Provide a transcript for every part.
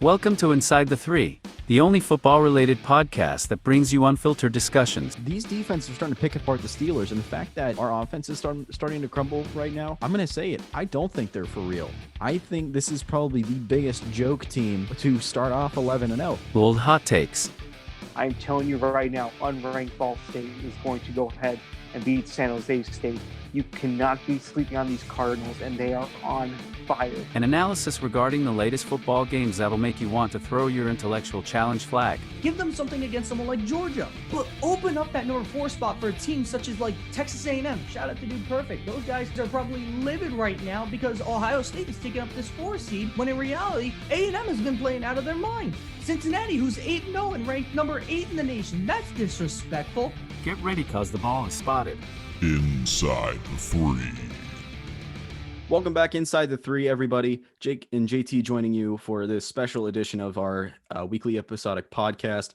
Welcome to Inside the Three, the only football-related podcast that brings you unfiltered discussions. These defenses are starting to pick apart the Steelers, and the fact that our offense is starting to crumble right now, I'm going to say it. I don't think they're for real. I think this is probably the biggest joke team to start off 11-0. Bold hot takes. I'm telling you right now, unranked Ball State is going to go ahead and beat San Jose State. You cannot be sleeping on these Cardinals, and they are on fire. An analysis regarding the latest football games that'll make you want to throw your intellectual challenge flag. Give them something against someone like Georgia, but open up that number 4 spot for a team such as like Texas A&M. Shout out to Dude Perfect. Those guys are probably livid right now because Ohio State is taking up this 4 seed, when in reality, A&M has been playing out of their mind. Cincinnati, who's 8-0 and ranked number 8 in the nation. That's disrespectful. Get ready, cause the ball is spotted. Inside the Three. Welcome back Inside the Three, everybody. Jake and JT joining you for this special edition of our weekly episodic podcast.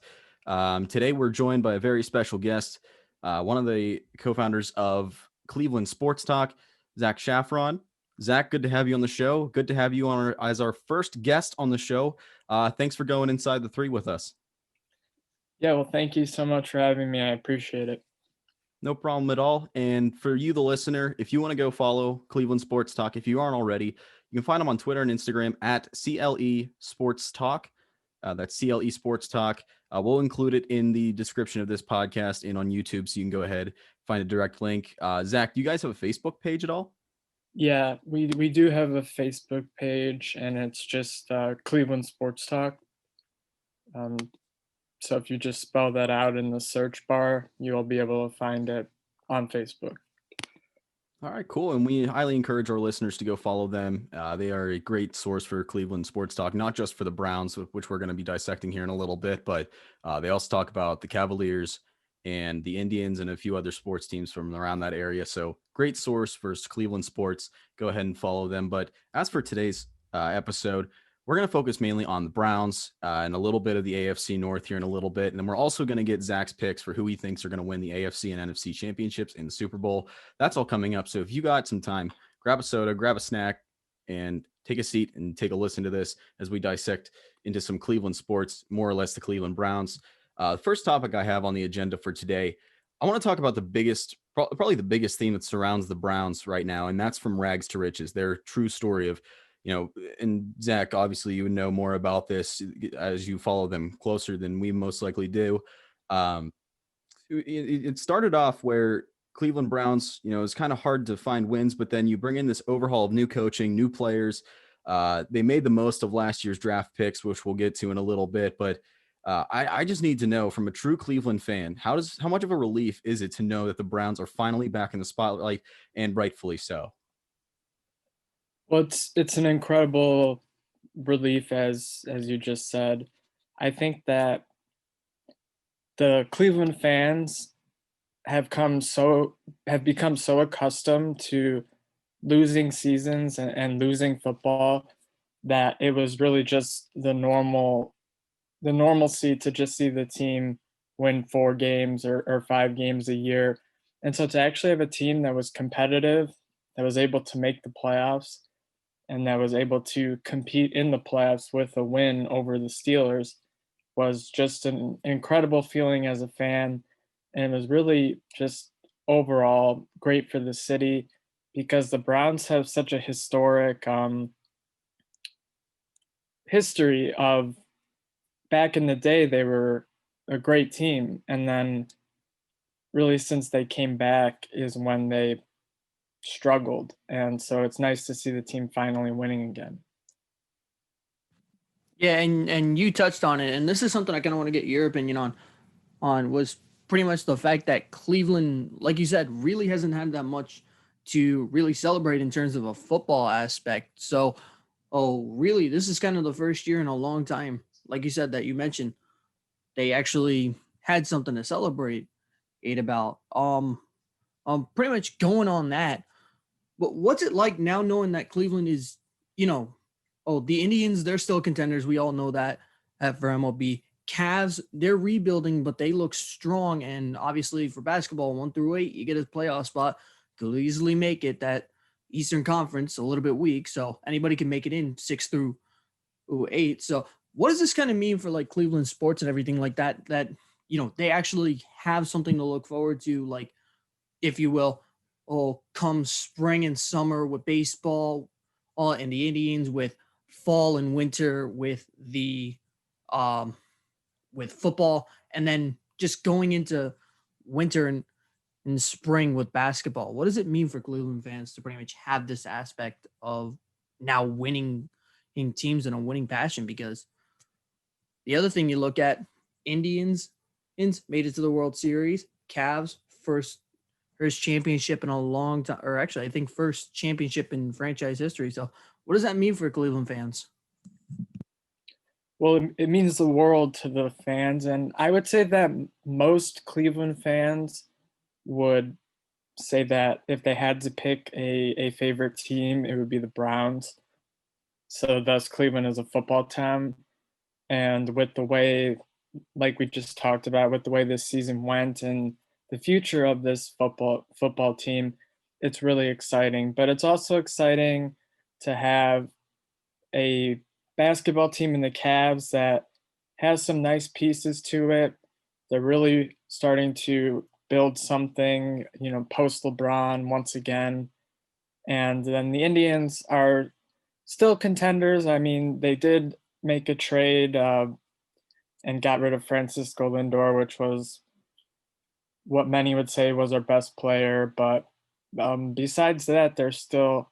Today we're joined by a very special guest, one of the co-founders of Cleveland Sports Talk, Zach Shafron. Zach, good to have you on the show. Good to have you on as our first guest on the show. Thanks for going Inside the Three with us. Yeah, well, thank you so much for having me. I appreciate it. No problem at all. And for you, the listener, if you want to go follow Cleveland Sports Talk, if you aren't already, you can find them on Twitter and Instagram at CLE Sports Talk. That's CLE Sports Talk. We'll include it in the description of this podcast and on YouTube, so you can go ahead, find a direct link. Zach, do you guys have a Facebook page at all? Yeah, we do have a Facebook page, and it's just Cleveland Sports Talk. So if you just spell that out in the search bar, you'll be able to find it on Facebook. All right, cool. And we highly encourage our listeners to go follow them. They are a great source for Cleveland Sports Talk, not just for the Browns, which we're going to be dissecting here in a little bit, but they also talk about the Cavaliers and the Indians and a few other sports teams from around that area. So great source for Cleveland sports. Go ahead and follow them. But as for today's episode, we're going to focus mainly on the Browns and a little bit of the AFC North here in a little bit. And then we're also going to get Zach's picks for who he thinks are going to win the AFC and NFC championships in the Super Bowl. That's all coming up. So if you got some time, grab a soda, grab a snack, and take a seat and take a listen to this as we dissect into some Cleveland sports, more or less the Cleveland Browns. The first topic I have on the agenda for today, I want to talk about probably the biggest theme that surrounds the Browns right now, and that's from rags to riches, their true story of, and Zach, obviously you would know more about this as you follow them closer than we most likely do. It started off where Cleveland Browns, it's kind of hard to find wins, but then you bring in this overhaul of new coaching, new players. They made the most of last year's draft picks, which we'll get to in a little bit, but I just need to know from a true Cleveland fan, how much of a relief is it to know that the Browns are finally back in the spotlight, and rightfully so? Well, it's an incredible relief, as you just said. I think that the Cleveland fans have become so accustomed to losing seasons and losing football that it was really just the normalcy to just see the team win 4 games or 5 games a year. And so to actually have a team that was competitive, that was able to make the playoffs, and that was able to compete in the playoffs with a win over the Steelers was just an incredible feeling as a fan. And it was really just overall great for the city because the Browns have such a historic history of, back in the day, they were a great team. And then really since they came back is when they struggled. And so it's nice to see the team finally winning again. Yeah, and you touched on it, and this is something I kind of want to get your opinion on was pretty much the fact that Cleveland, like you said, really hasn't had that much to really celebrate in terms of a football aspect. So, really, this is kind of the first year in a long time, like you said, that you mentioned, they actually had something to celebrate about. Pretty much going on that. But what's it like now knowing that Cleveland is, the Indians, they're still contenders. We all know that for MLB. Cavs, they're rebuilding, but they look strong. And obviously for basketball, 1 through 8, you get a playoff spot. Could easily make it. That Eastern Conference, a little bit weak. So anybody can make it in 6 through 8. So what does this kind of mean for like Cleveland sports and everything like that, that, they actually have something to look forward to, like, if you will, come spring and summer with baseball, and the Indians with fall and winter with the with football, and then just going into winter and spring with basketball. What does it mean for Cleveland fans to pretty much have this aspect of now winning in teams and a winning passion? Because the other thing you look at, Indians made it to the World Series, Cavs first championship in a long time, or actually I think first championship in franchise history. So what does that mean for Cleveland fans? Well, it means the world to the fans, and I would say that most Cleveland fans would say that if they had to pick a favorite team, it would be the Browns. So thus Cleveland is a football town. And with the way, like we just talked about, with the way this season went and the future of this football team, it's really exciting. But it's also exciting to have a basketball team in the Cavs that has some nice pieces to it. They're really starting to build something, post LeBron once again. And then the Indians are still contenders. I mean, they did make a trade and got rid of Francisco Lindor, which was what many would say was our best player. But besides that, they're still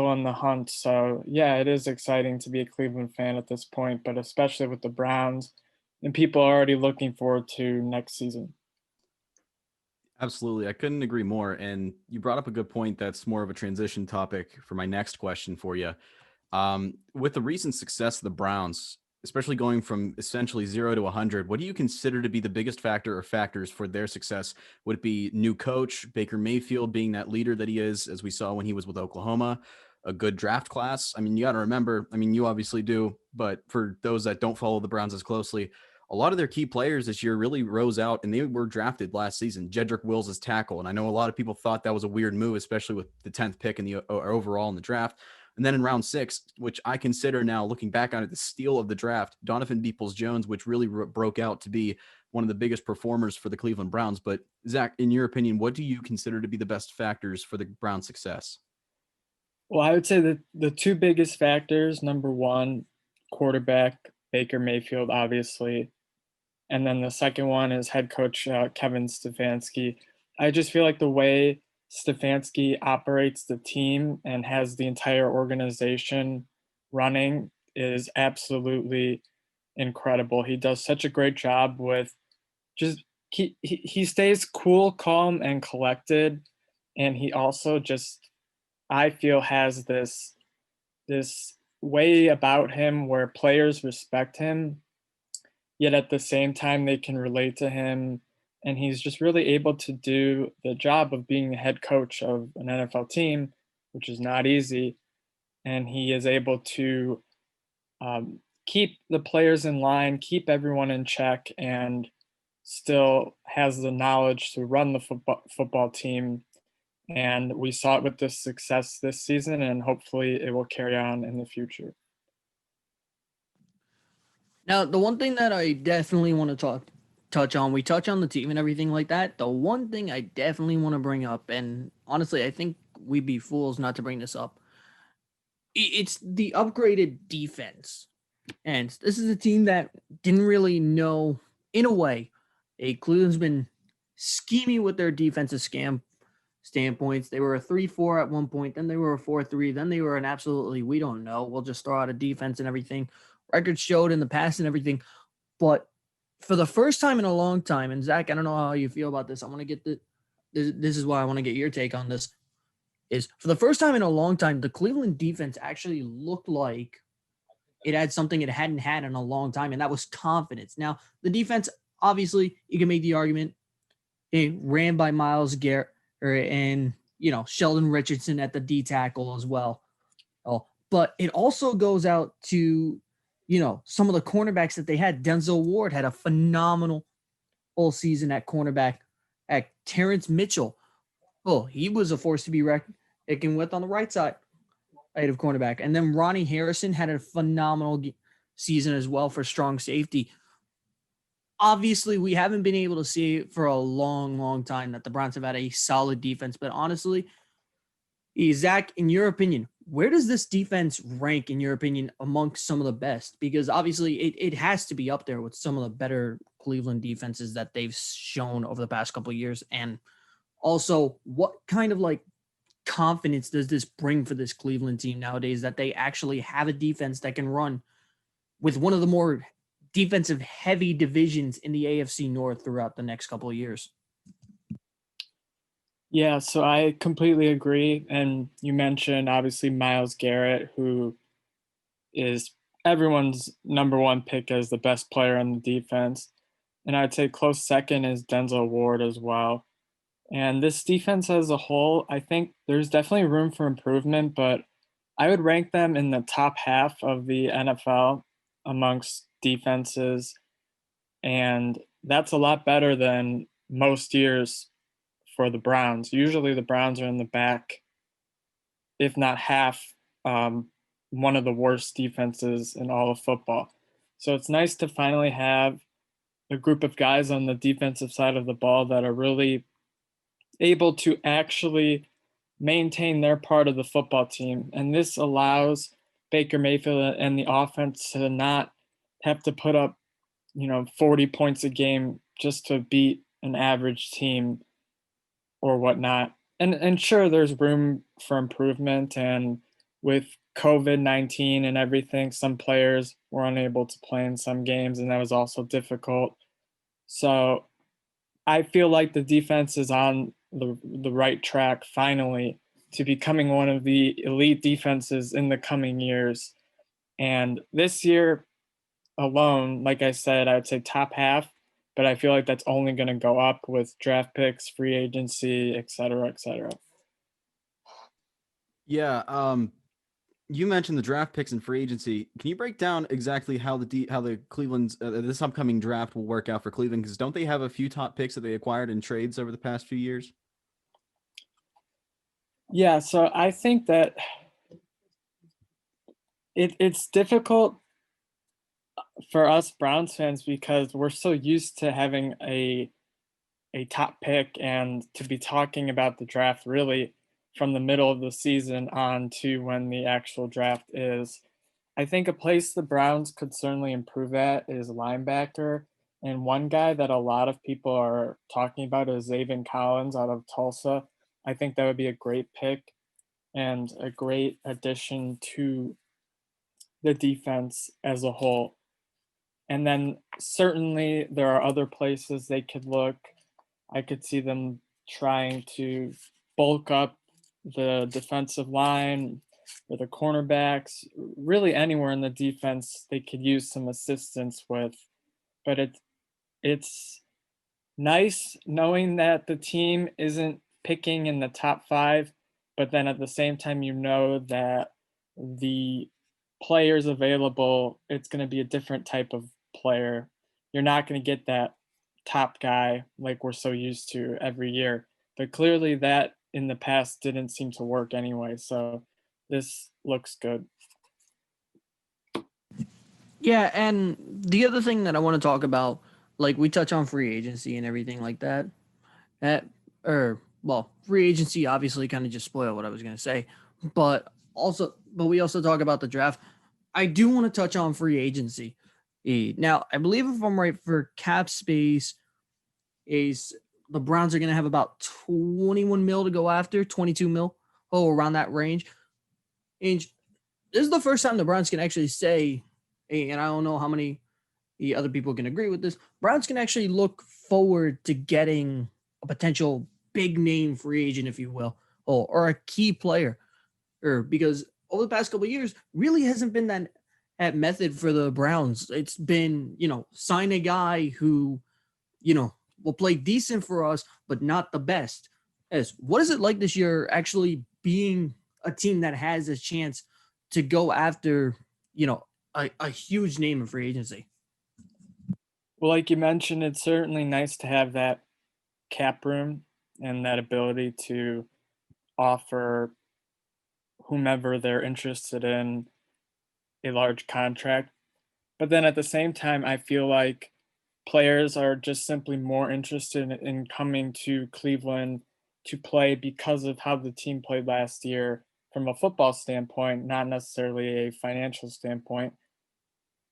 on the hunt. So yeah, it is exciting to be a Cleveland fan at this point, but especially with the Browns, and people are already looking forward to next season. Absolutely. I couldn't agree more. And you brought up a good point that's more of a transition topic for my next question for you. With the recent success of the Browns, especially going from essentially 0 to 100, what do you consider to be the biggest factor or factors for their success? Would it be new coach, Baker Mayfield being that leader that he is, as we saw when he was with Oklahoma, a good draft class? I mean, you got to remember, you obviously do, but for those that don't follow the Browns as closely, a lot of their key players this year really rose out, and they were drafted last season. Jedrick Wills is tackle, and I know a lot of people thought that was a weird move, especially with the 10th pick in the overall in the draft. And then in round 6, which I consider now, looking back on it, the steal of the draft, Donovan Peoples-Jones, which really broke out to be one of the biggest performers for the Cleveland Browns. But Zach, in your opinion, what do you consider to be the best factors for the Browns' success? Well, I would say that the two biggest factors, number one, quarterback Baker Mayfield, obviously. And then the second one is head coach Kevin Stefanski. I just feel like the way Stefanski operates the team and has the entire organization running is absolutely incredible. He does such a great job with just he stays cool, calm, and collected. And he also just, I feel, has this way about him where players respect him, yet at the same time they can relate to him, and he's just really able to do the job of being the head coach of an NFL team, which is not easy. And he is able to keep the players in line, keep everyone in check, and still has the knowledge to run the football team. And we saw it with this success this season, and hopefully it will carry on in the future. Now, the one thing that I definitely want to touch on, we touch on the team and everything like that. The one thing I definitely want to bring up, and honestly, I think we'd be fools not to bring this up, it's the upgraded defense. And this is a team that didn't really know, in a way, Cleveland's been scheming with their defensive standpoints. They were a 3-4 at one point, then they were a 4-3, then they were an absolutely, we don't know, we'll just throw out a defense and everything. Records showed in the past and everything. But for the first time in a long time, and Zach, I don't know how you feel about this. I want to get this is why I want to get your take on this, is for the first time in a long time, the Cleveland defense actually looked like it had something it hadn't had in a long time, and that was confidence. Now, the defense, obviously, you can make the argument, it ran by Myles Garrett and, Sheldon Richardson at the D tackle as well. But it also goes out to, some of the cornerbacks that they had. Denzel Ward had a phenomenal all season at cornerback. At Terrence Mitchell, he was a force to be reckoned with on the right side of cornerback. And then Ronnie Harrison had a phenomenal season as well for strong safety. Obviously, we haven't been able to see it for a long, long time that the Browns have had a solid defense. But honestly, Zach, in your opinion, where does this defense rank, in your opinion, amongst some of the best? Because obviously it has to be up there with some of the better Cleveland defenses that they've shown over the past couple of years. And also, what kind of like confidence does this bring for this Cleveland team nowadays that they actually have a defense that can run with one of the more defensive heavy divisions in the AFC North throughout the next couple of years? Yeah, so I completely agree. And you mentioned obviously Myles Garrett, who is everyone's number one pick as the best player on the defense. And I'd say close second is Denzel Ward as well. And this defense as a whole, I think there's definitely room for improvement, but I would rank them in the top half of the NFL amongst defenses. And that's a lot better than most years for the Browns. Usually the Browns are in the back, if not half, one of the worst defenses in all of football. So it's nice to finally have a group of guys on the defensive side of the ball that are really able to actually maintain their part of the football team. And this allows Baker Mayfield and the offense to not have to put up, 40 points a game just to beat an average team or whatnot. And sure, there's room for improvement. And with COVID-19 and everything, some players were unable to play in some games, and that was also difficult. So I feel like the defense is on the right track finally to becoming one of the elite defenses in the coming years. And this year alone, like I said, I would say top half, but I feel like that's only going to go up with draft picks, free agency, et cetera, et cetera. Yeah, you mentioned the draft picks and free agency. Can you break down exactly how the Cleveland's this upcoming draft will work out for Cleveland? Because don't they have a few top picks that they acquired in trades over the past few years? Yeah, so I think that it's difficult for us Browns fans because we're so used to having a top pick and to be talking about the draft really from the middle of the season on to when the actual draft is. I think a place the Browns could certainly improve at is linebacker. And one guy that a lot of people are talking about is Zaven Collins out of Tulsa. I think that would be a great pick and a great addition to the defense as a whole. And then certainly there are other places they could look. I could see them trying to bulk up the defensive line or the cornerbacks, really anywhere in the defense they could use some assistance with. But it's nice knowing that the team isn't picking in the top 5, but then at the same time you know that the players available, it's going to be a different type of player. You're not going to get that top guy like we're so used to every year. But clearly that in the past didn't seem to work anyway. So this looks good. Yeah, and the other thing that I want to talk about, like we touch on free agency and everything like that. Free agency obviously kind of just spoiled what I was going to say, but we also talk about the draft. I do want to touch on free agency. Now, I believe if I'm right for cap space, is the Browns are going to have about 21 mil to go after, 22 mil, around that range. And this is the first time the Browns can actually say, and I don't know how many other people can agree with this, Browns can actually look forward to getting a potential big name free agent, if you will, or a key player, because over the past couple of years really hasn't been that method for the Browns. It's been, sign a guy who, will play decent for us, but not the best. What is it like this year actually being a team that has a chance to go after, a huge name in free agency? Well, like you mentioned, it's certainly nice to have that cap room and that ability to offer whomever they're interested in a large contract. But then at the same time, I feel like players are just simply more interested in coming to Cleveland to play because of how the team played last year from a football standpoint, not necessarily a financial standpoint.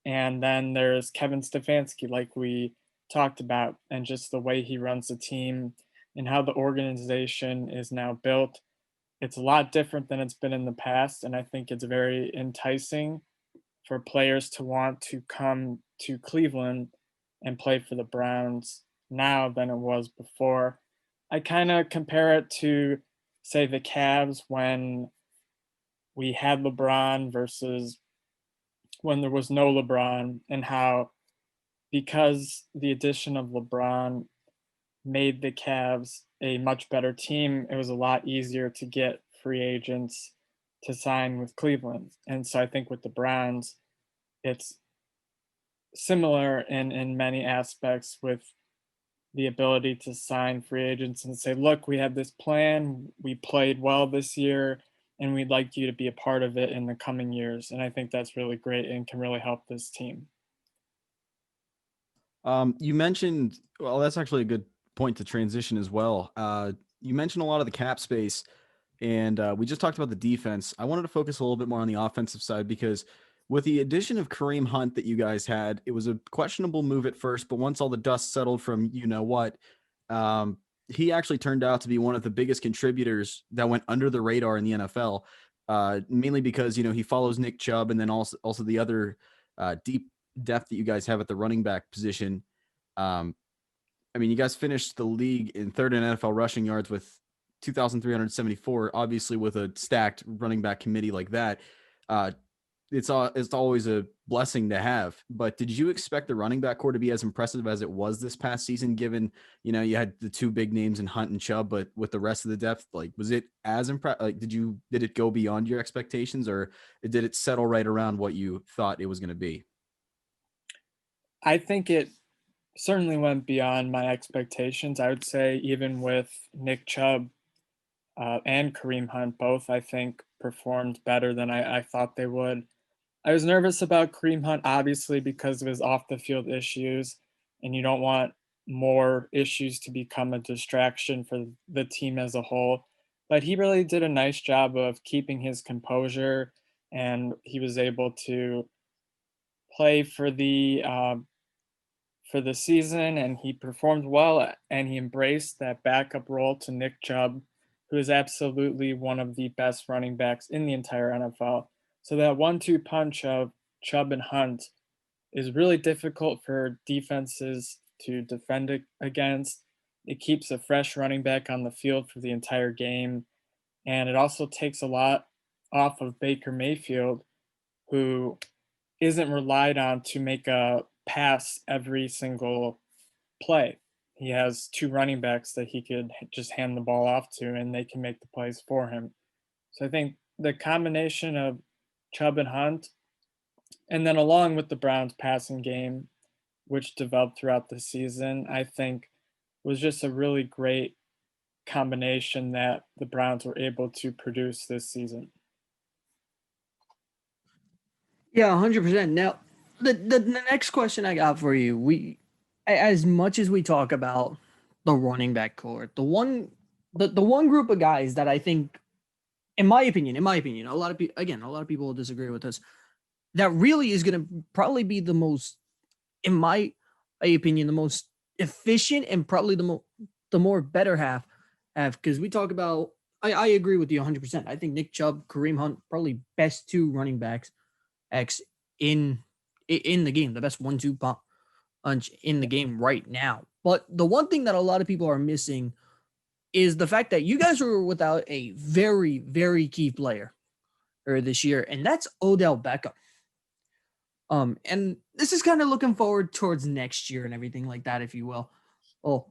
And then there's Kevin Stefanski, like we talked about, and just the way he runs the team and how the organization is now built. It's a lot different than it's been in the past. And I think it's very enticing for players to want to come to Cleveland and play for the Browns now than it was before. I kind of compare it to, say, the Cavs when we had LeBron versus when there was no LeBron, and how because the addition of LeBron made the Cavs a much better team, it was a lot easier to get free agents to sign with Cleveland. And so I think with the Browns, it's similar in many aspects, with the ability to sign free agents and say, look, we have this plan, we played well this year, and we'd like you to be a part of it in the coming years. And I think that's really great and can really help this team. You mentioned, well, that's actually a good point to transition as well. You mentioned a lot of the cap space, and we just talked about the defense. I wanted to focus a little bit more on the offensive side, because with the addition of Kareem Hunt that you guys had, it was a questionable move at first, but once all the dust settled from he actually turned out to be one of the biggest contributors that went under the radar in the NFL, mainly because, he follows Nick Chubb, and then also the other deep depth that you guys have at the running back position. You guys finished the league in third in NFL rushing yards with 2,374, obviously with a stacked running back committee like that. It's always a blessing to have. But did you expect the running back core to be as impressive as it was this past season, given, you had the two big names in Hunt and Chubb, but with the rest of the depth, was it as impressive? Did it go beyond your expectations, or did it settle right around what you thought it was going to be? I think it certainly went beyond my expectations. I would say even with Nick Chubb and Kareem Hunt, both I think performed better than I thought they would. I was nervous about Kareem Hunt, obviously, because of his off the field issues, and you don't want more issues to become a distraction for the team as a whole. But he really did a nice job of keeping his composure, and he was able to play for the season, and he performed well, and he embraced that backup role to Nick Chubb, who is absolutely one of the best running backs in the entire NFL. So that 1-2 punch of Chubb and Hunt is really difficult for defenses to defend against. It keeps a fresh running back on the field for the entire game, and it also takes a lot off of Baker Mayfield, who isn't relied on to make a pass every single play. He has two running backs that he could just hand the ball off to, and they can make the plays for him. So I think the combination of Chubb and Hunt, and then along with the Browns passing game, which developed throughout the season, I think was just a really great combination that the Browns were able to produce this season. Yeah, 100%. Now, the next question I got for you, as much as we talk about the running back core, the one group of guys that I think, in my opinion, a lot of people will disagree with this, that really is going to probably be the most, in my opinion, the most efficient and probably the more better half, because we talk about, I agree with you 100%. I think Nick Chubb, Kareem Hunt, probably best two running backs in the game, the best 1-2 punch in the game right now. But the one thing that a lot of people are missing is the fact that you guys were without a very, very key player this year, and that's Odell Beckham. And this is kind of looking forward towards next year and everything like that, if you will. Oh,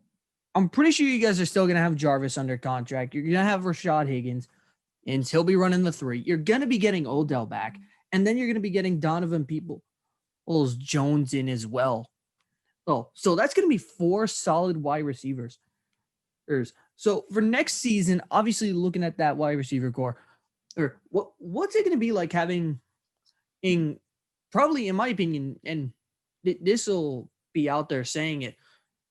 I'm pretty sure you guys are still going to have Jarvis under contract. You're going to have Rashad Higgins, and he'll be running the 3. You're going to be getting Odell back, and then you're going to be getting Donovan Peoples-Jones in as well. Oh, so that's going to be 4 solid wide receivers. So for next season, obviously looking at that wide receiver core, or what's it going to be like having probably, in my opinion, and this will be out there saying it,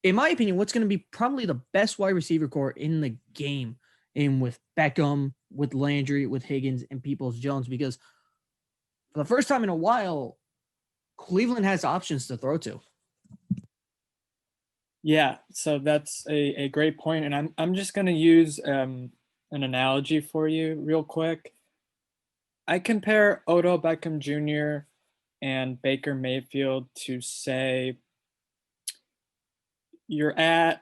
in my opinion, what's going to be probably the best wide receiver core in the game, and with Beckham, with Landry, with Higgins, and Peoples-Jones, because for the first time in a while, Cleveland has options to throw to. Yeah, so that's a great point, and I'm just going to use an analogy for you real quick. I compare Odell Beckham Jr. and Baker Mayfield to, say, you're at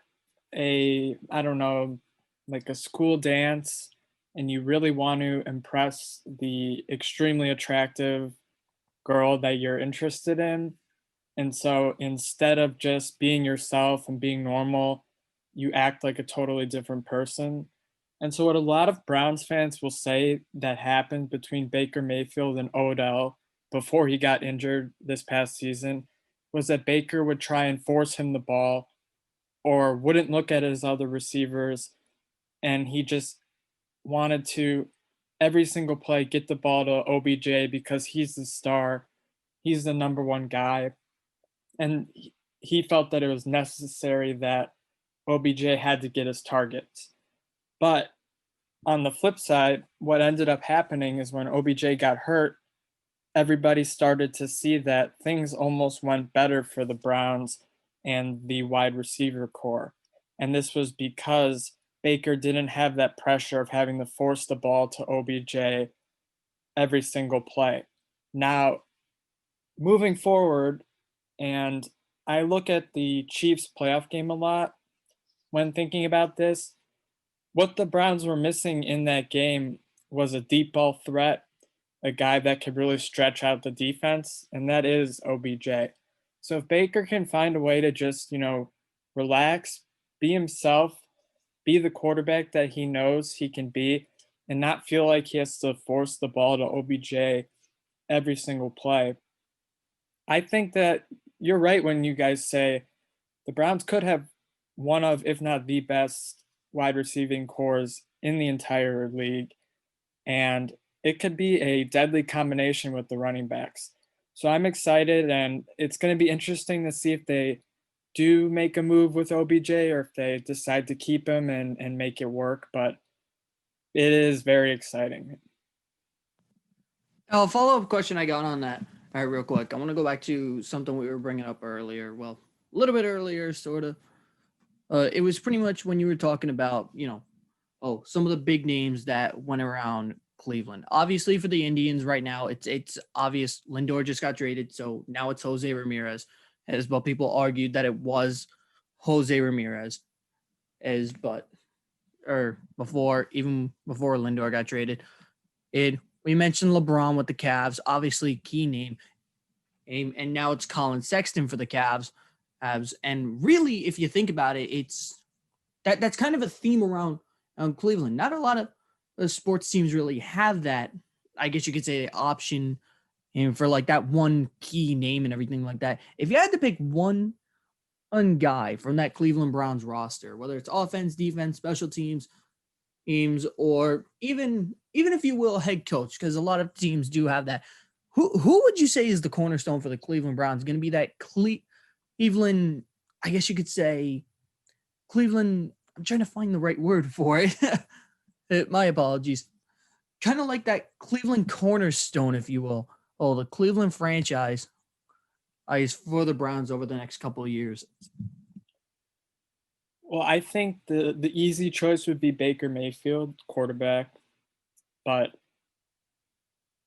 I don't know, like a school dance, and you really want to impress the extremely attractive girl that you're interested in. And so instead of just being yourself and being normal, you act like a totally different person. And so what a lot of Browns fans will say that happened between Baker Mayfield and Odell before he got injured this past season was that Baker would try and force him the ball or wouldn't look at his other receivers, and he just wanted to every single play get the ball to OBJ because he's the star, he's the number one guy, and he felt that it was necessary that OBJ had to get his targets. But on the flip side, what ended up happening is when OBJ got hurt, everybody started to see that things almost went better for the Browns and the wide receiver core. And this was because Baker didn't have that pressure of having to force the ball to OBJ every single play. Now, moving forward, and I look at the Chiefs playoff game a lot when thinking about this. What the Browns were missing in that game was a deep ball threat, a guy that could really stretch out the defense, and that is OBJ. So if Baker can find a way to just, relax, be himself, be the quarterback that he knows he can be, and not feel like he has to force the ball to OBJ every single play, I think that you're right when you guys say the Browns could have one of, if not the best, wide receiving cores in the entire league. And it could be a deadly combination with the running backs. So I'm excited, and it's going to be interesting to see if they do make a move with OBJ or if they decide to keep him and make it work. But it is very exciting. A follow-up question I got on that. All right, real quick. I want to go back to something we were bringing up earlier. Well, a little bit earlier, sort of. It was pretty much when you were talking about, some of the big names that went around Cleveland. Obviously, for the Indians right now, it's obvious Lindor just got traded, so now it's Jose Ramirez. As well, people argued that it was Jose Ramirez, before Lindor got traded. We mentioned LeBron with the Cavs, obviously key name, and now it's Colin Sexton for the Cavs. And really, if you think about it, that's kind of a theme around Cleveland. Not a lot of sports teams really have that, I guess you could say, option and for like that one key name and everything like that. If you had to pick one guy from that Cleveland Browns roster, whether it's offense, defense, special teams, or even if you will, head coach, because a lot of teams do have that. Who would you say is the cornerstone for the Cleveland Browns? Going to be that Cleveland, I guess you could say, Cleveland. I'm trying to find the right word for it. My apologies. Kind of like that Cleveland cornerstone, if you will. Oh, the Cleveland franchise is for the Browns over the next couple of years. Well, I think the easy choice would be Baker Mayfield, quarterback. But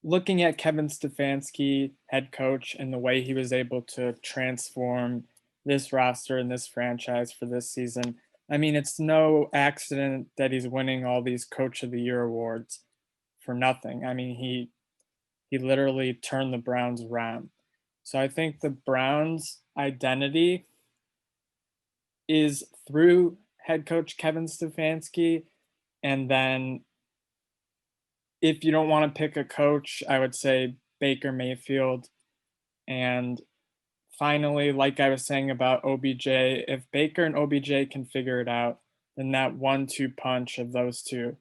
looking at Kevin Stefanski, head coach, and the way he was able to transform this roster and this franchise for this season, I mean, it's no accident that he's winning all these Coach of the Year awards for nothing. I mean, he literally turned the Browns around. So I think the Browns' identity is through head coach Kevin Stefanski. And then if you don't want to pick a coach, I would say Baker Mayfield. And finally, like I was saying about OBJ, if Baker and OBJ can figure it out, then that 1-2 punch of those two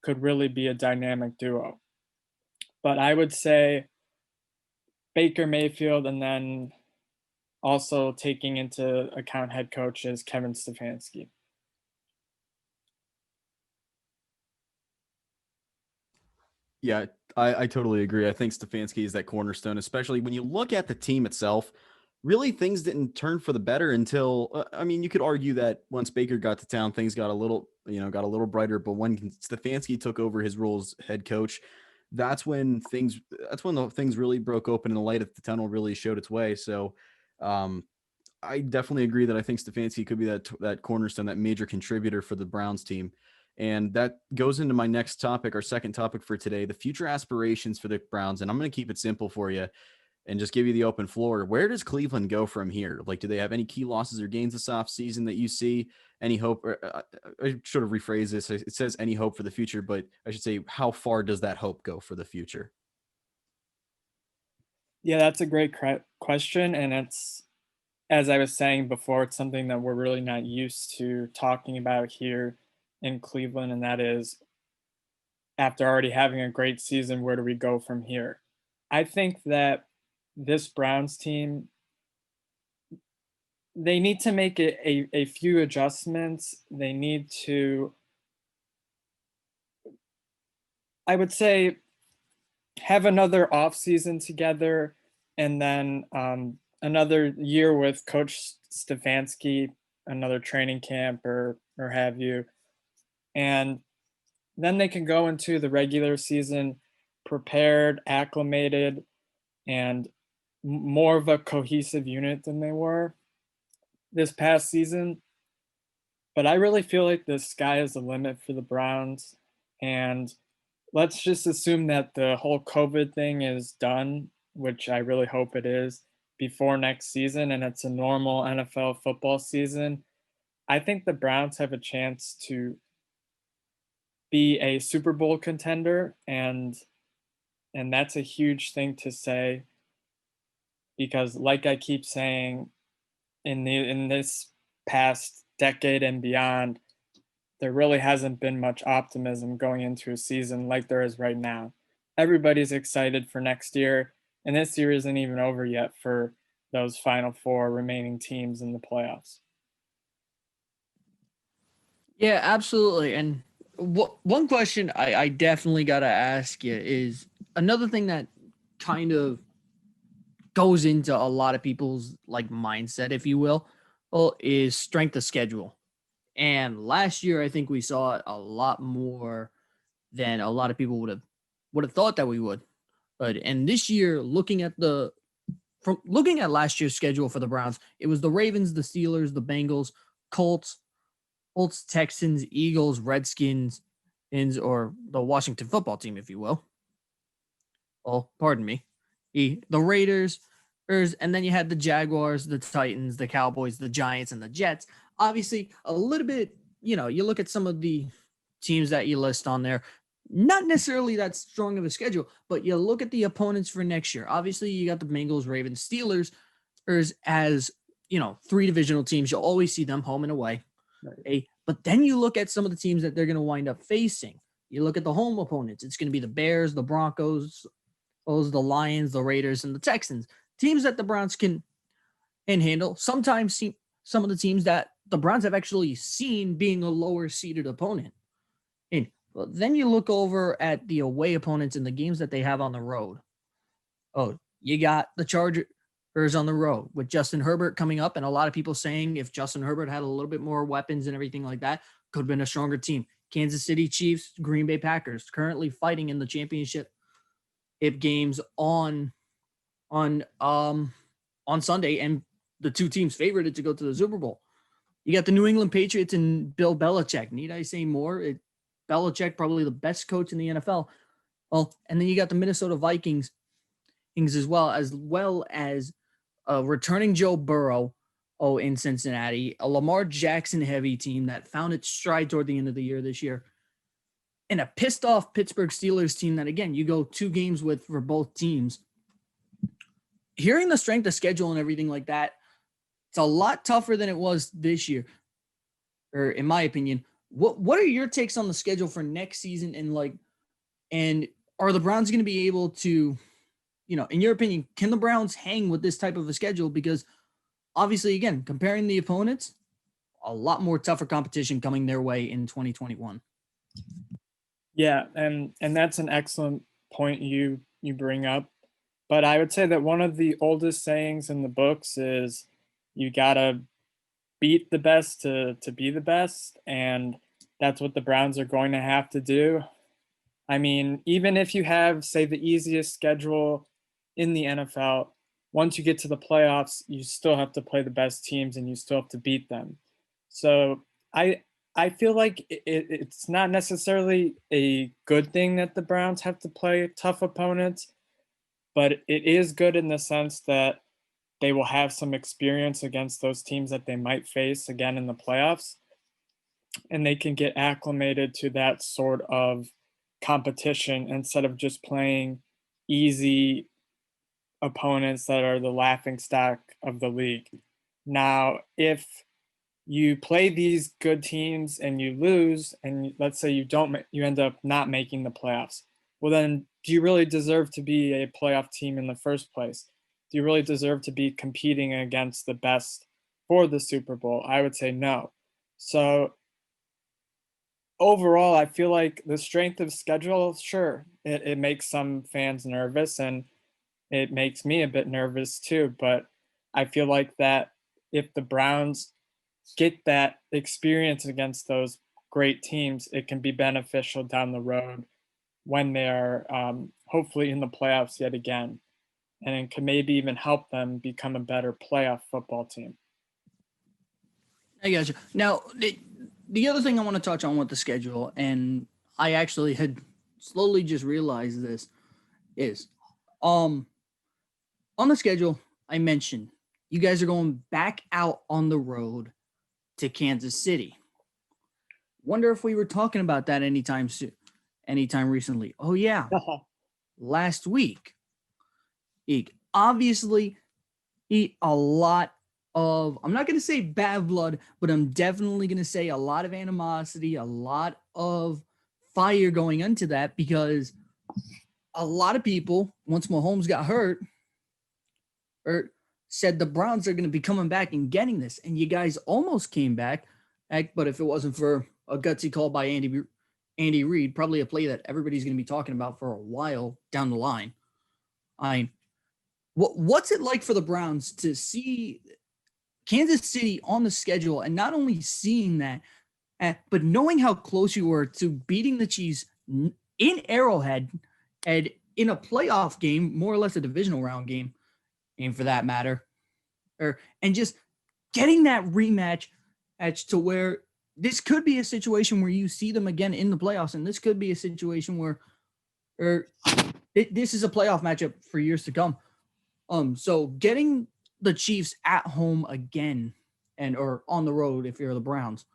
could really be a dynamic duo. But I would say Baker Mayfield, and then also taking into account head coach is Kevin Stefanski. Yeah, I totally agree. I think Stefanski is that cornerstone, especially when you look at the team itself. Really, things didn't turn for the better until I mean, you could argue that once Baker got to town, things got a little, got a little brighter. But when Stefanski took over his role as head coach, that's when the things really broke open and the light at the tunnel really showed its way. So, I definitely agree that I think Stefanski could be that cornerstone, that major contributor for the Browns team. And that goes into my next topic, our second topic for today, the future aspirations for the Browns. And I'm going to keep it simple for you and just give you the open floor. Where does Cleveland go from here? Like, do they have any key losses or gains this offseason that you see? Any hope? I should have rephrased this. It says any hope for the future, but I should say, how far does that hope go for the future? Yeah, that's a great question. And it's, as I was saying before, it's something that we're really not used to talking about here in Cleveland. And that is, after already having a great season, where do we go from here? I think that this Browns team, they need to make a few adjustments. They need to, I would say, have another offseason together, and then another year with Coach Stefanski, another training camp or have you. And then they can go into the regular season prepared, acclimated, and more of a cohesive unit than they were this past season. But I really feel like the sky is the limit for the Browns. And let's just assume that the whole COVID thing is done, which I really hope it is, before next season, and it's a normal NFL football season. I think the Browns have a chance to be a Super Bowl contender, and that's a huge thing to say, because like I keep saying, in this past decade and beyond, there really hasn't been much optimism going into a season like there is right now. Everybody's excited for next year, and this year isn't even over yet for those final four remaining teams in the playoffs. Yeah, absolutely. And one question I definitely got to ask you is another thing that kind of goes into a lot of people's like mindset, if you will, is strength of schedule. And last year, I think we saw it a lot more than a lot of people would have thought that we would. But and this year, looking at last year's schedule for the Browns, it was the Ravens, the Steelers, the Bengals, Colts, Texans, Eagles, Redskins, or the Washington football team, if you will. Oh, pardon me. The Raiders, and then you had the Jaguars, the Titans, the Cowboys, the Giants, and the Jets. Obviously, a little bit, you look at some of the teams that you list on there, not necessarily that strong of a schedule, but you look at the opponents for next year. Obviously, you got the Bengals, Ravens, Steelers, as, three divisional teams. You'll always see them home and away. Right. But then you look at some of the teams that they're going to wind up facing. You look at the home opponents. It's going to be the Bears, the Broncos, the Lions, the Raiders, and the Texans. Teams that the Browns can handle. Sometimes some of the teams that the Browns have actually seen being a lower seeded opponent. And then you look over at the away opponents in the games that they have on the road. Oh, you got the Chargers on the road with Justin Herbert coming up, and a lot of people saying if Justin Herbert had a little bit more weapons and everything like that, could have been a stronger team. Kansas City Chiefs, Green Bay Packers, currently fighting in the championship games on Sunday, and the two teams favored to go to the Super Bowl. You got the New England Patriots and Bill Belichick. Need I say more? Belichick, probably the best coach in the NFL. Well, and then you got the Minnesota Vikings as well as returning Joe Burrow in Cincinnati, a Lamar Jackson heavy team that found its stride toward the end of the year this year, and a pissed off Pittsburgh Steelers team that, again, you go 2 games with for both teams. Hearing the strength of schedule and everything like that, it's a lot tougher than it was this year, or in my opinion. What are your takes on the schedule for next season, and are the Browns going to be able to, in your opinion, can the Browns hang with this type of a schedule? Because obviously, again, comparing the opponents, a lot more tougher competition coming their way in 2021. Yeah, and that's an excellent point you bring up. But I would say that one of the oldest sayings in the books is you gotta beat the best to be the best, and that's what the Browns are going to have to do. I mean, even if you have, say, the easiest schedule in the NFL, once you get to the playoffs, you still have to play the best teams and you still have to beat them. So I feel like it's not necessarily a good thing that the Browns have to play tough opponents, but it is good in the sense that they will have some experience against those teams that they might face again in the playoffs, and they can get acclimated to that sort of competition instead of just playing easy opponents that are the laughing stock of the league. Now, if you play these good teams and you lose, and let's say you end up not making the playoffs, well then, do you really deserve to be a playoff team in the first place? Do you really deserve to be competing against the best for the Super Bowl? I would say no. So overall, I feel like the strength of schedule, sure, it makes some fans nervous, and it makes me a bit nervous too. But I feel like that if the Browns get that experience against those great teams, it can be beneficial down the road when they are hopefully in the playoffs yet again. And it can maybe even help them become a better playoff football team. I got you. Now, the other thing I want to touch on with the schedule, and I actually had slowly just realized this, is on the schedule, I mentioned you guys are going back out on the road to Kansas City. Wonder if we were talking about that anytime recently. Oh, yeah. Last week. Obviously, a lot of, I'm not going to say bad blood, but I'm definitely going to say a lot of animosity, a lot of fire going into that, because a lot of people, once Mahomes got hurt, said the Browns are going to be coming back and getting this. And you guys almost came back, but if it wasn't for a gutsy call by Andy Reid, probably a play that everybody's going to be talking about for a while down the line. What's it like for the Browns to see Kansas City on the schedule, and not only seeing that, but knowing how close you were to beating the Chiefs in Arrowhead and in a playoff game, more or less a divisional round game, and for that matter, and just getting that rematch to where this could be a situation where you see them again in the playoffs, and this could be a situation where this is a playoff matchup for years to come. So getting the Chiefs at home again, or on the road if you're the Browns,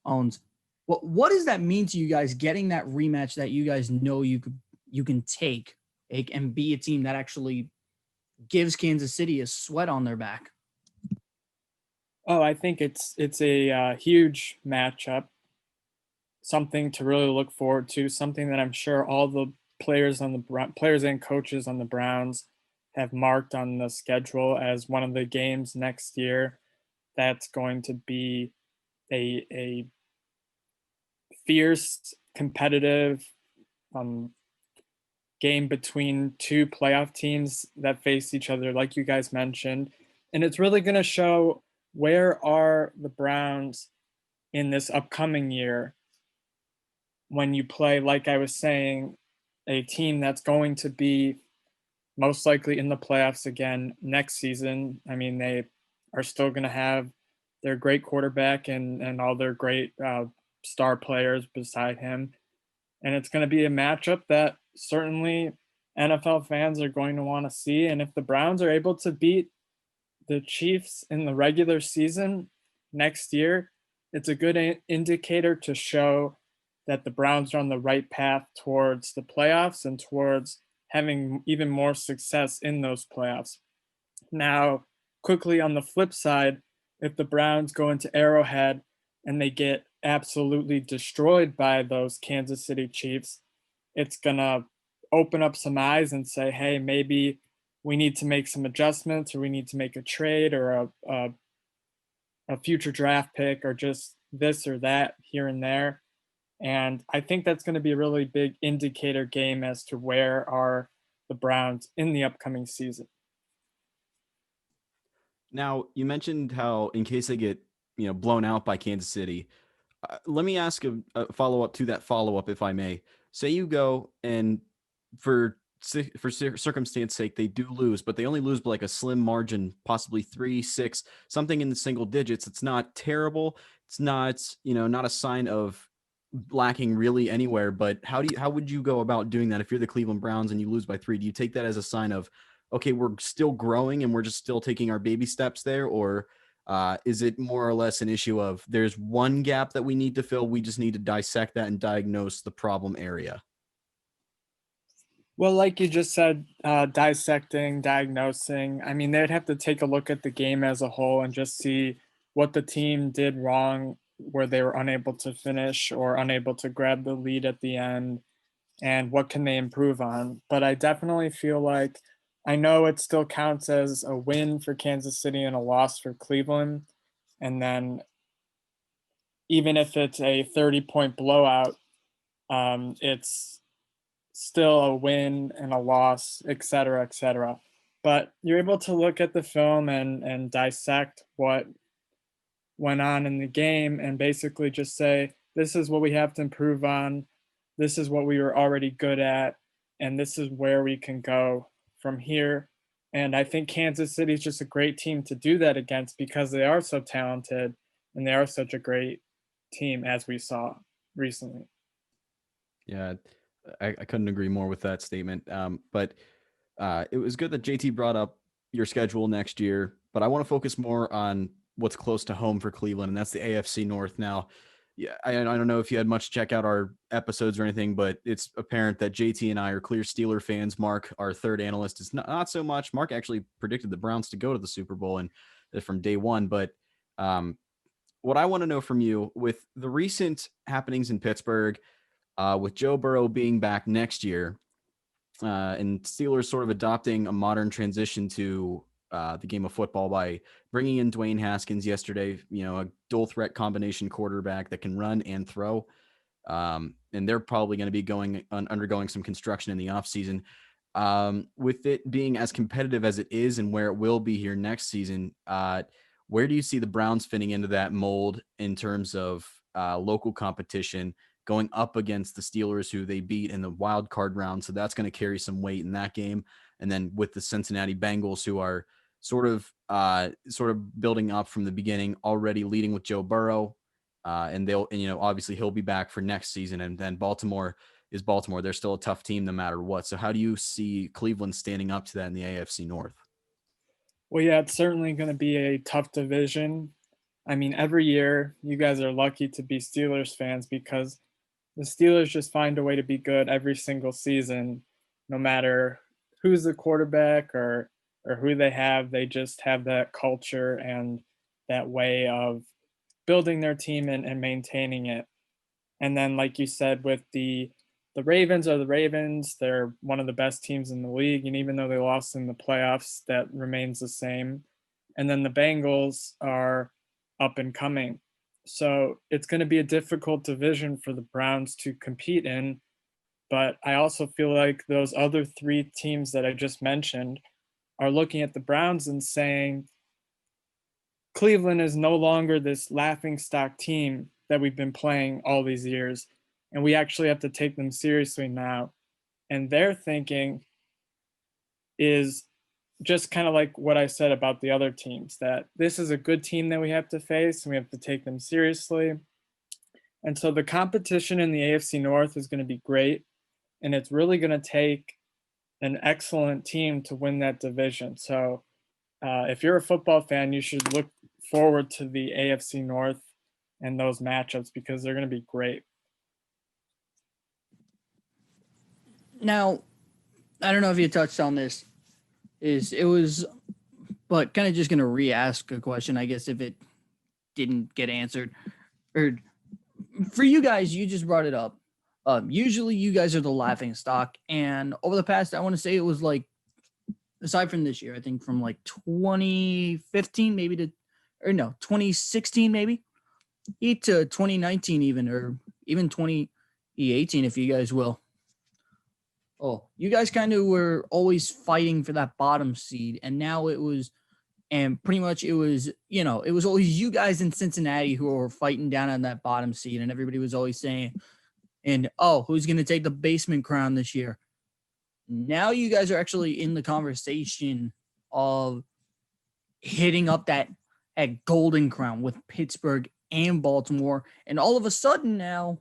what does that mean to you guys, getting that rematch that you guys know you can take and be a team that actually gives Kansas City a sweat on their back? Oh, I think it's a huge matchup, something to really look forward to, something that I'm sure all the players and coaches on the Browns have marked on the schedule as one of the games next year. That's going to be a fierce, competitive game between two playoff teams that face each other, like you guys mentioned. And it's really going to show, where are the Browns in this upcoming year when you play, like I was saying, a team that's going to be most likely in the playoffs again next season. I mean, they are still going to have their great quarterback and all their great star players beside him. And it's going to be a matchup that certainly NFL fans are going to want to see. And if the Browns are able to beat the Chiefs in the regular season next year, it's a good indicator to show that the Browns are on the right path towards the playoffs and towards having even more success in those playoffs. Now, quickly on the flip side, if the Browns go into Arrowhead and they get absolutely destroyed by those Kansas City Chiefs, it's going to open up some eyes and say, hey, maybe we need to make some adjustments, or we need to make a trade, or a future draft pick, or just this or that here and there. And I think that's going to be a really big indicator game as to where are the Browns in the upcoming season. Now, you mentioned how in case they get, blown out by Kansas City, let me ask a follow-up to that follow-up, if I may. Say you go and for circumstance sake, they do lose, but they only lose by like a slim margin, possibly 3-6, something in the single digits. It's not terrible. It's not, not a sign of lacking really anywhere, but how would you go about doing that if you're the Cleveland Browns and you lose by 3? Do you take that as a sign of, okay, we're still growing and we're just still taking our baby steps there? Or is it more or less an issue of there's one gap that we need to fill, we just need to dissect that and diagnose the problem area? Well, like you just said, dissecting, diagnosing, I mean, they'd have to take a look at the game as a whole and just see what the team did wrong, where they were unable to finish or unable to grab the lead at the end, and what can they improve on. But I definitely feel like, I know it still counts as a win for Kansas City and a loss for Cleveland. And then even if it's a 30-point blowout, it's still a win and a loss, et cetera, et cetera. But you're able to look at the film and dissect what went on in the game and basically just say, this is what we have to improve on. This is what we were already good at. And this is where we can go from here. And I think Kansas City is just a great team to do that against because they are so talented and they are such a great team, as we saw recently. Yeah, I couldn't agree more with that statement. But it was good that JT brought up your schedule next year, but I want to focus more on what's close to home for Cleveland, and that's the AFC North. Now, yeah, I don't know if you had much to check out our episodes or anything, but it's apparent that JT and I are clear Steeler fans. Mark, our third analyst, is not so much. Mark actually predicted the Browns to go to the Super Bowl and from day one. But what I want to know from you, with the recent happenings in Pittsburgh, with Joe Burrow being back next year, and Steelers sort of adopting a modern transition to the game of football by bringing in Dwayne Haskins yesterday, a dual threat combination quarterback that can run and throw. And they're probably going to be undergoing some construction in the offseason. With it being as competitive as it is and where it will be here next season, where do you see the Browns fitting into that mold in terms of local competition, going up against the Steelers, who they beat in the wild card round? So that's going to carry some weight in that game. And then with the Cincinnati Bengals, who are sort of building up from the beginning, already leading with Joe Burrow, and obviously he'll be back for next season. And then Baltimore is Baltimore. They're still a tough team no matter what. So how do you see Cleveland standing up to that in the AFC North? Well, yeah, it's certainly going to be a tough division. I mean, every year you guys are lucky to be Steelers fans because the Steelers just find a way to be good every single season, no matter who's the quarterback or who they have. They just have that culture and that way of building their team and maintaining it. And then, like you said, with the Ravens are the Ravens. They're one of the best teams in the league. And even though they lost in the playoffs, that remains the same. And then the Bengals are up and coming. So it's going to be a difficult division for the Browns to compete in. But I also feel like those other three teams that I just mentioned are looking at the Browns and saying, Cleveland is no longer this laughingstock team that we've been playing all these years, and we actually have to take them seriously now. And their thinking is just kind of like what I said about the other teams, that this is a good team that we have to face and we have to take them seriously. And so the competition in the AFC North is going to be great, and it's really going to take an excellent team to win that division. So if you're a football fan, you should look forward to the AFC North and those matchups because they're going to be great. Now, I don't know if you touched on this. But kind of just going to re-ask a question, I guess, if it didn't get answered. Or for you guys, you just brought it up. Usually you guys are the laughing stock, and over the past, I want to say it was like, aside from this year, I think from like 2015 maybe to, or no, 2016 maybe, to 2019 even, or even 2018 if you guys will. Oh, you guys kind of were always fighting for that bottom seed, and now it was, and pretty much it was, it was always you guys in Cincinnati who were fighting down on that bottom seed, and everybody was always saying, and who's going to take the basement crown this year? Now you guys are actually in the conversation of hitting up that at Golden Crown with Pittsburgh and Baltimore, and all of a sudden now,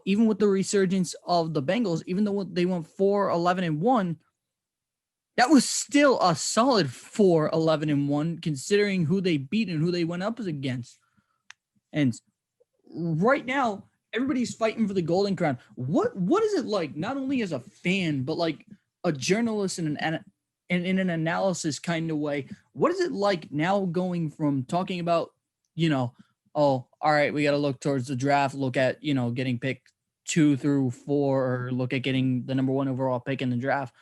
even with the resurgence of the Bengals, even though they went 4-11-1, that was still a solid 4-11-1 considering who they beat and who they went up against. And right now, everybody's fighting for the Golden Crown. What is it like, not only as a fan, but like a journalist in an analysis kind of way? What is it like now going from talking about, all right, we got to look towards the draft, look at, getting picked 2 through 4, or look at getting the number 1 overall pick in the draft,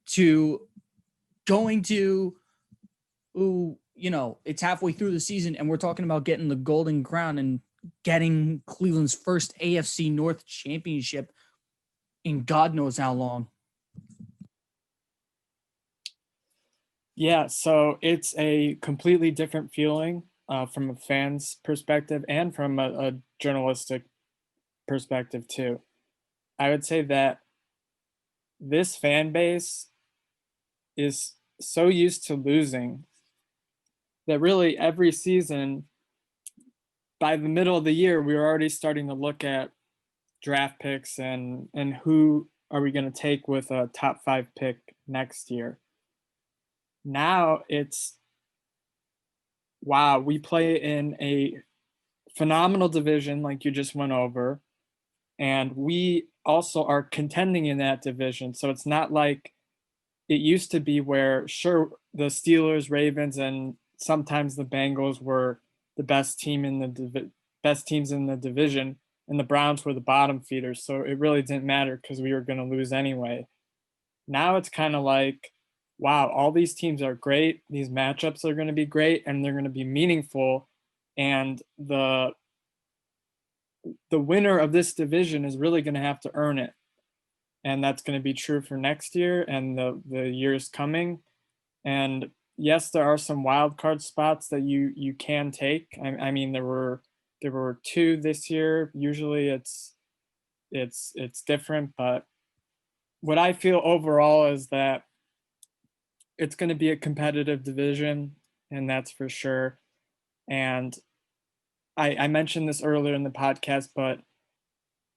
to going to, it's halfway through the season and we're talking about getting the Golden Crown and getting Cleveland's first AFC North championship in God knows how long. Yeah, so it's a completely different feeling from a fan's perspective and from a journalistic perspective too. I would say that this fan base is so used to losing that really every season, by the middle of the year, we were already starting to look at draft picks and who are we going to take with a top 5 pick next year. Now it's, wow, we play in a phenomenal division like you just went over, and we also are contending in that division. So it's not like it used to be where, sure, the Steelers, Ravens, and sometimes the Bengals were the best team in the best teams in the division, and the Browns were the bottom feeders. So it really didn't matter because we were going to lose anyway. Now it's kind of like, wow, all these teams are great. These matchups are going to be great, and they're going to be meaningful. And the winner of this division is really going to have to earn it. And that's going to be true for next year and the years coming. And yes, there are some wild card spots that you can take. I mean, there were 2 this year. Usually it's different, but what I feel overall is that it's going to be a competitive division, and that's for sure. And I mentioned this earlier in the podcast, but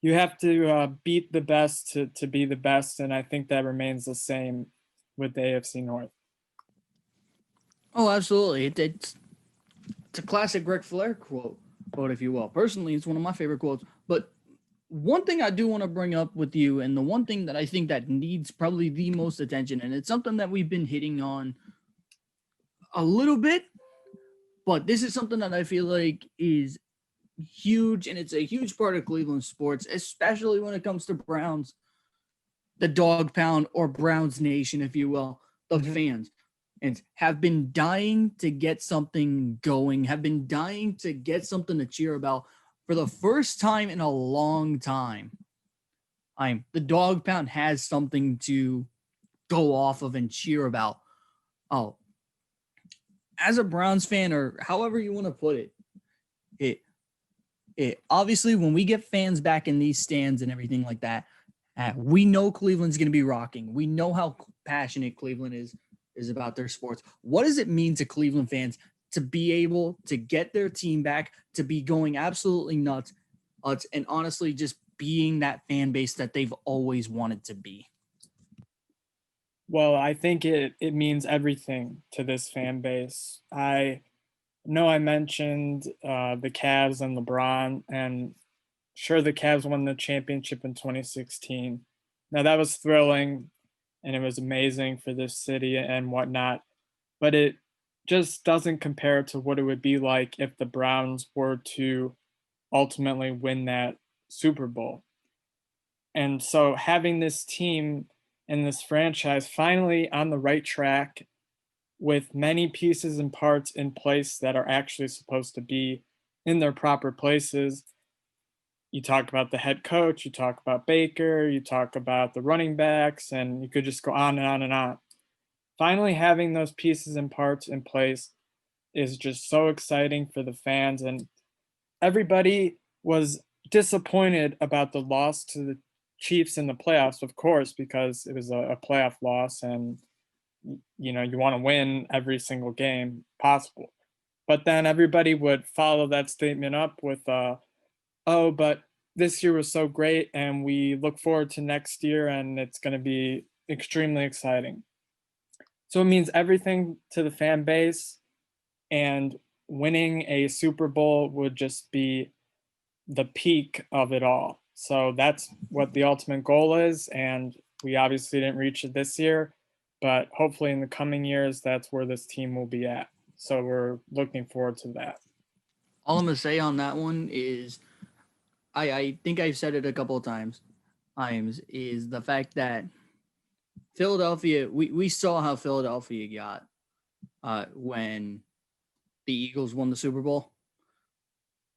you have to beat the best to be the best, and I think that remains the same with the AFC North. Oh, absolutely. It's a classic Ric Flair quote, if you will. Personally, it's one of my favorite quotes. But one thing I do want to bring up with you, and the one thing that I think that needs probably the most attention, and it's something that we've been hitting on a little bit, but this is something that I feel like is huge, and it's a huge part of Cleveland sports, especially when it comes to Browns, the dog pound, or Browns Nation, if you will, the fans, and have been dying to get something going, have been dying to get something to cheer about for the first time in a long time. The dog pound has something to go off of and cheer about. Oh, as a Browns fan, or however you want to put it, it obviously, when we get fans back in these stands and everything like that, we know Cleveland's going to be rocking. We know how passionate Cleveland is about their sports. What does it mean to Cleveland fans to be able to get their team back, to be going absolutely nuts, and honestly just being that fan base that they've always wanted to be? Well, I think it means everything to this fan base. I know I mentioned the Cavs and LeBron, and sure, the Cavs won the championship in 2016. Now, that was thrilling, and it was amazing for this city and whatnot, but it just doesn't compare to what it would be like if the Browns were to ultimately win that Super Bowl. And so having this team and this franchise finally on the right track with many pieces and parts in place that are actually supposed to be in their proper places. You talk about the head coach, you talk about Baker, you talk about the running backs, and you could just go on and on and on. Finally, having those pieces and parts in place is just so exciting for the fans. And everybody was disappointed about the loss to the Chiefs in the playoffs, of course, because it was a playoff loss and you know you want to win every single game possible. But then everybody would follow that statement up with oh, but this year was so great and we look forward to next year and it's going to be extremely exciting. So it means everything to the fan base, and winning a Super Bowl would just be the peak of it all. So that's what the ultimate goal is. And we obviously didn't reach it this year, but hopefully in the coming years, that's where this team will be at. So we're looking forward to that. All I'm gonna say on that one is, I think I've said it a couple of times, is the fact that Philadelphia, we saw how Philadelphia got when the Eagles won the Super Bowl.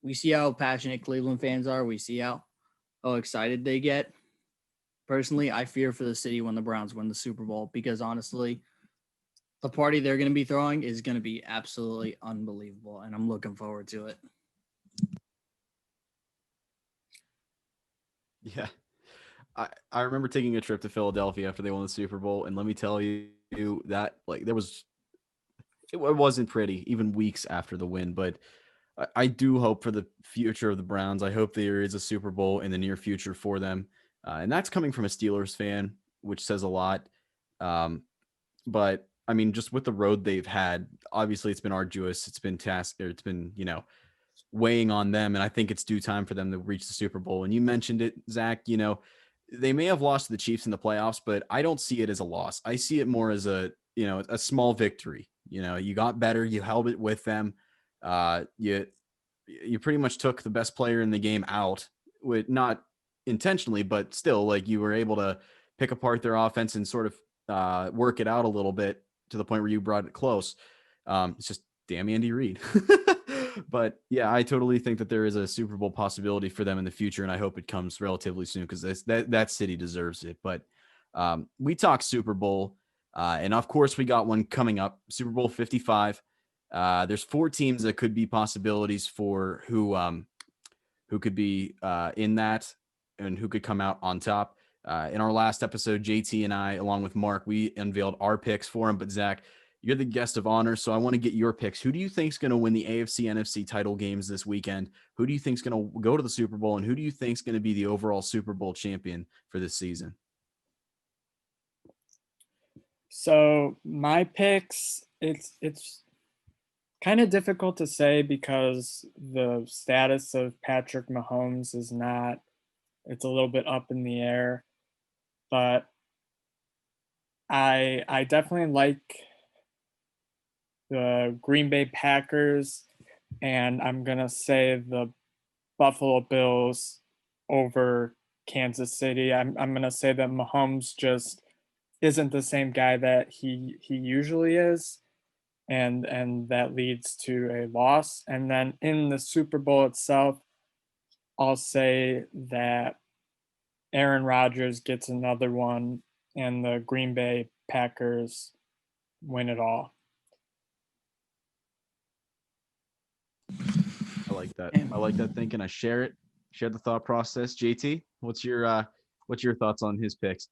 We see how passionate Cleveland fans are. We see how excited they get. Personally, I fear for the city when the Browns win the Super Bowl because honestly, the party they're going to be throwing is going to be absolutely unbelievable, and I'm looking forward to it. Yeah. I remember taking a trip to Philadelphia after they won the Super Bowl, and let me tell you that like it wasn't pretty even weeks after the win, but I do hope for the future of the Browns. I hope there is a Super Bowl in the near future for them, and that's coming from a Steelers fan, which says a lot. But I mean, just with the road they've had, obviously it's been arduous. It's been weighing on them, and I think it's due time for them to reach the Super Bowl. And you mentioned it, Zach. They may have lost to the Chiefs in the playoffs, but I don't see it as a loss. I see it more as a small victory. You got better, you held it with them. You pretty much took the best player in the game out, with not intentionally, but still, like you were able to pick apart their offense and sort of work it out a little bit to the point where you brought it close. It's just damn Andy Reid. But yeah, I totally think that there is a Super Bowl possibility for them in the future, and I hope it comes relatively soon because that city deserves it. But we talk Super Bowl, and of course we got one coming up, Super Bowl 55. There's 4 teams that could be possibilities for who could be in that and who could come out on top. In our last episode, JT and I, along with Mark, we unveiled our picks for him. But Zach, you're the guest of honor, so I want to get your picks. Who do you think is going to win the AFC, NFC title games this weekend? Who do you think is going to go to the Super Bowl, and who do you think is going to be the overall Super Bowl champion for this season? So my picks, it's kind of difficult to say because the status of Patrick Mahomes is not, it's a little bit up in the air, but I definitely like the Green Bay Packers, and I'm going to say the Buffalo Bills over Kansas City. I'm going to say that Mahomes just isn't the same guy that he usually is, and that leads to a loss. And then in the Super Bowl itself, I'll say that Aaron Rodgers gets another one and the Green Bay Packers win it all. I like that. I like that thinking. I share it. Share the thought process. JT, what's your thoughts on his picks?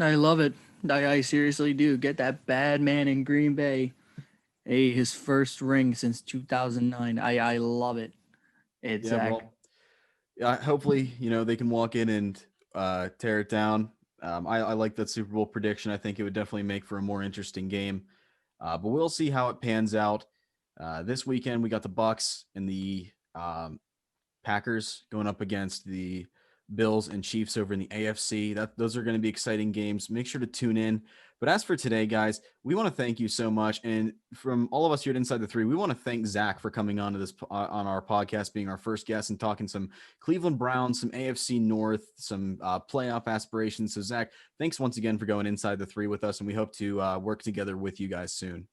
I love it. I seriously do. Get that bad man in Green Bay. Hey, his first ring since 2009. I love it. It's Yeah, well, hopefully, they can walk in and tear it down. I like that Super Bowl prediction. I think it would definitely make for a more interesting game. But we'll see how it pans out. This weekend, we got the Bucks and the Packers going up against the Bills and Chiefs over in the AFC. Those are going to be exciting games. Make sure to tune in But as for today, guys, we want to thank you so much. And from all of us here at Inside the Three, we want to thank Zach for coming on to this on our podcast, being our first guest and talking some Cleveland Browns, some AFC North, some playoff aspirations. So Zach, thanks once again for going Inside the Three with us, and we hope to work together with you guys soon.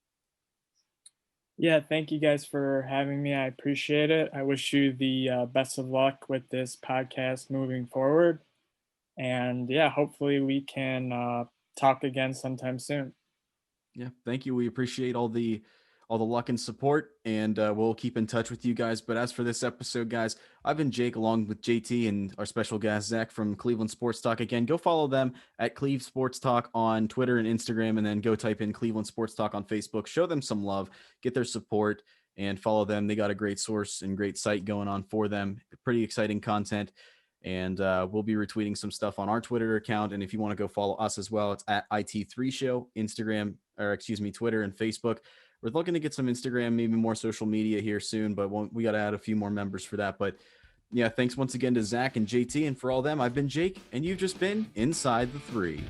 Yeah, thank you guys for having me. I appreciate it. I wish you the best of luck with this podcast moving forward. And yeah, hopefully we can talk again sometime soon. Yeah, thank you. We appreciate all the luck and support, and we'll keep in touch with you guys. But as for this episode, guys, I've been Jake along with JT and our special guest Zach from Cleveland Sports Talk. Again, go follow them at Cleve Sports Talk on Twitter and Instagram, and then go type in Cleveland Sports Talk on Facebook. Show them some love, get their support, and follow them. They got a great source and great site going on for them. Pretty exciting content. And we'll be retweeting some stuff on our Twitter account. And if you want to go follow us as well, it's at IT3 Show, Twitter and Facebook. We're looking to get some Instagram, maybe more social media here soon, but we got to add a few more members for that. But yeah, thanks once again to Zach and JT. And for all them, I've been Jake, and you've just been Inside the Three.